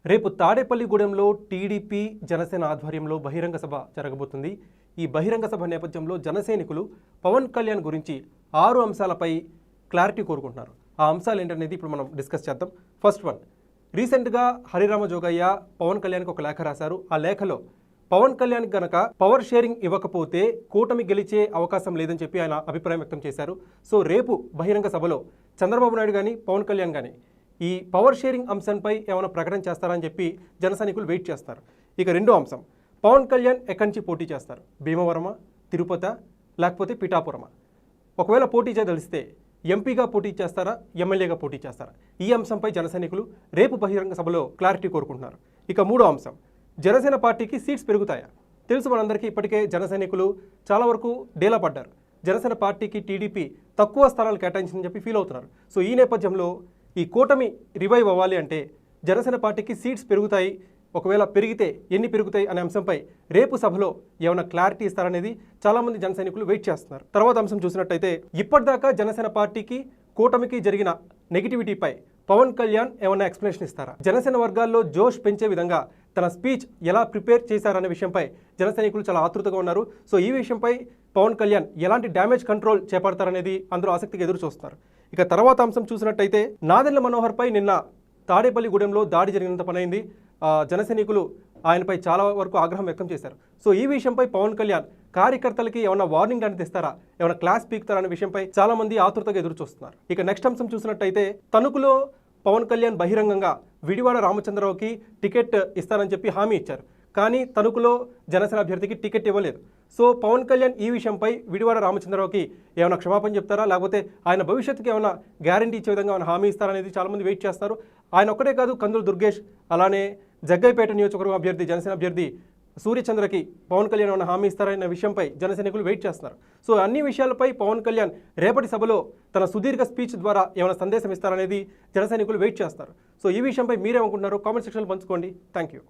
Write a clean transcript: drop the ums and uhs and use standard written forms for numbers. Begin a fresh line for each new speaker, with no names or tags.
రేపు తాడేపల్లిగూడెంలో టీడీపీ జనసేన ఆధ్వర్యంలో బహిరంగ సభ జరగబోతుంది. ఈ బహిరంగ సభ నేపథ్యంలో జనసైనికులు పవన్ కళ్యాణ్ గురించి 6 అంశాలపై క్లారిటీ కోరుకుంటున్నారు. ఆ అంశాలు ఏంటనేది ఇప్పుడు మనం డిస్కస్ చేద్దాం. ఫస్ట్ వన్, రీసెంట్గా హరిరామ జోగయ్య పవన్ కళ్యాణ్కి ఒక లేఖ రాశారు. ఆ లేఖలో పవన్ కళ్యాణ్ గనక పవర్ షేరింగ్ ఇవ్వకపోతే కూటమి గెలిచే అవకాశం లేదని చెప్పి ఆయన అభిప్రాయం వ్యక్తం చేశారు. సో రేపు బహిరంగ సభలో చంద్రబాబు నాయుడు కానీ పవన్ కళ్యాణ్ కానీ ఈ పవర్ షేరింగ్ అంశంపై ఏమైనా ప్రకటన చేస్తారని చెప్పి జనసైనికులు వెయిట్ చేస్తారు. ఇక రెండో అంశం, పవన్ కళ్యాణ్ ఎక్కడి నుంచి పోటీ చేస్తారు? భీమవరమా, తిరుపతి, లేకపోతే పిఠాపురమా? ఒకవేళ పోటీ చేయదలిస్తే ఎంపీగా పోటీ చేస్తారా, ఎమ్మెల్యేగా పోటీ చేస్తారా? ఈ అంశంపై జనసైనికులు రేపు బహిరంగ సభలో క్లారిటీ కోరుకుంటున్నారు. ఇక మూడో అంశం, జనసేన పార్టీకి సీట్స్ పెరుగుతాయా? తెలుసు మనందరికీ, ఇప్పటికే జనసైనికులు చాలా వరకు డేలా పడ్డారు. జనసేన పార్టీకి టీడీపీ తక్కువ స్థానాలు కేటాయించిందని చెప్పి ఫీల్ అవుతున్నారు. సో ఈ నేపథ్యంలో ఈ కూటమి రివైవ్ అవ్వాలి అంటే జనసేన పార్టీకి సీట్స్ పెరుగుతాయి, ఒకవేళ పెరిగితే ఎన్ని పెరుగుతాయి అనే అంశంపై రేపు సభలో ఏమైనా క్లారిటీ ఇస్తారనేది చాలామంది జనసైనికులు వెయిట్ చేస్తున్నారు. తర్వాత అంశం చూసినట్టయితే ఇప్పటిదాకా జనసేన పార్టీకి కూటమికి జరిగిన నెగిటివిటీపై పవన్ కళ్యాణ్ ఏమైనా ఎక్స్ప్లెనేషన్ ఇస్తారా? జనసేన వర్గాల్లో జోష్ పెంచే విధంగా తన స్పీచ్ ఎలా ప్రిపేర్ చేశారనే విషయంపై జనసైనికులు చాలా ఆతృతగా ఉన్నారు. సో ఈ విషయంపై పవన్ కళ్యాణ్ ఎలాంటి డ్యామేజ్ కంట్రోల్ చేపడతారనేది అందరూ ఆసక్తిగా ఎదురు చూస్తున్నారు. ఇక తర్వాత అంశం చూసినట్టయితే నాదెండ్ల మనోహర్పై నిన్న తాడేపల్లిగూడెంలో దాడి జరిగినంత పనైంది. జనసైనికులు ఆయనపై చాలా వరకు ఆగ్రహం వ్యక్తం చేశారు. సో ఈ విషయంపై పవన్ కళ్యాణ్ కార్యకర్తలకి ఏమైనా వార్నింగ్ అనేది ఇస్తారా, ఏమైనా క్లాస్ పీకుతారా అనే విషయంపై చాలా మంది ఆతృతగా ఎదురు చూస్తున్నారు. ఇక నెక్స్ట్ అంశం చూసినట్టయితే తణుకులో పవన్ కళ్యాణ్ బహిరంగంగా విడివాడ రామచంద్రరావుకి టికెట్ ఇస్తారని చెప్పి హామీ ఇచ్చారు. కానీ తణుకులో జనసేన అభ్యర్థికి టికెట్ ఇవ్వలేదు. సో పవన్ కళ్యాణ్ ఈ విషయంపై విడివాడ రామచంద్రరావుకి ఏమైనా క్షమాపణ చెప్తారా, లేకపోతే ఆయన భవిష్యత్తుకి ఏమైనా గ్యారంటీ ఇచ్చే విధంగా ఏమైనా హామీ ఇస్తారనేది చాలామంది వెయిట్ చేస్తారు. ఆయన ఒక్కటే కాదు, కందులు దుర్గేష్, అలానే జగ్గైపేట నియోజకవర్గం అభ్యర్థి జనసేన అభ్యర్థి సూర్యచంద్రకి పవన్ కళ్యాణ్ ఏమైనా హామీ ఇస్తారనే విషయంపై జనసైనికులు వెయిట్ చేస్తున్నారు. సో అన్ని విషయాలపై పవన్ కళ్యాణ్ రేపటి సభలో తన సుదీర్ఘ స్పీచ్ ద్వారా ఏమైనా సందేశం ఇస్తారనేది జనసైనికులు వెయిట్ చేస్తారు. సో ఈ విషయంపై మీరేమనుకుంటున్నారో కామెంట్ సెక్షన్లో పంచుకోండి. Thank you.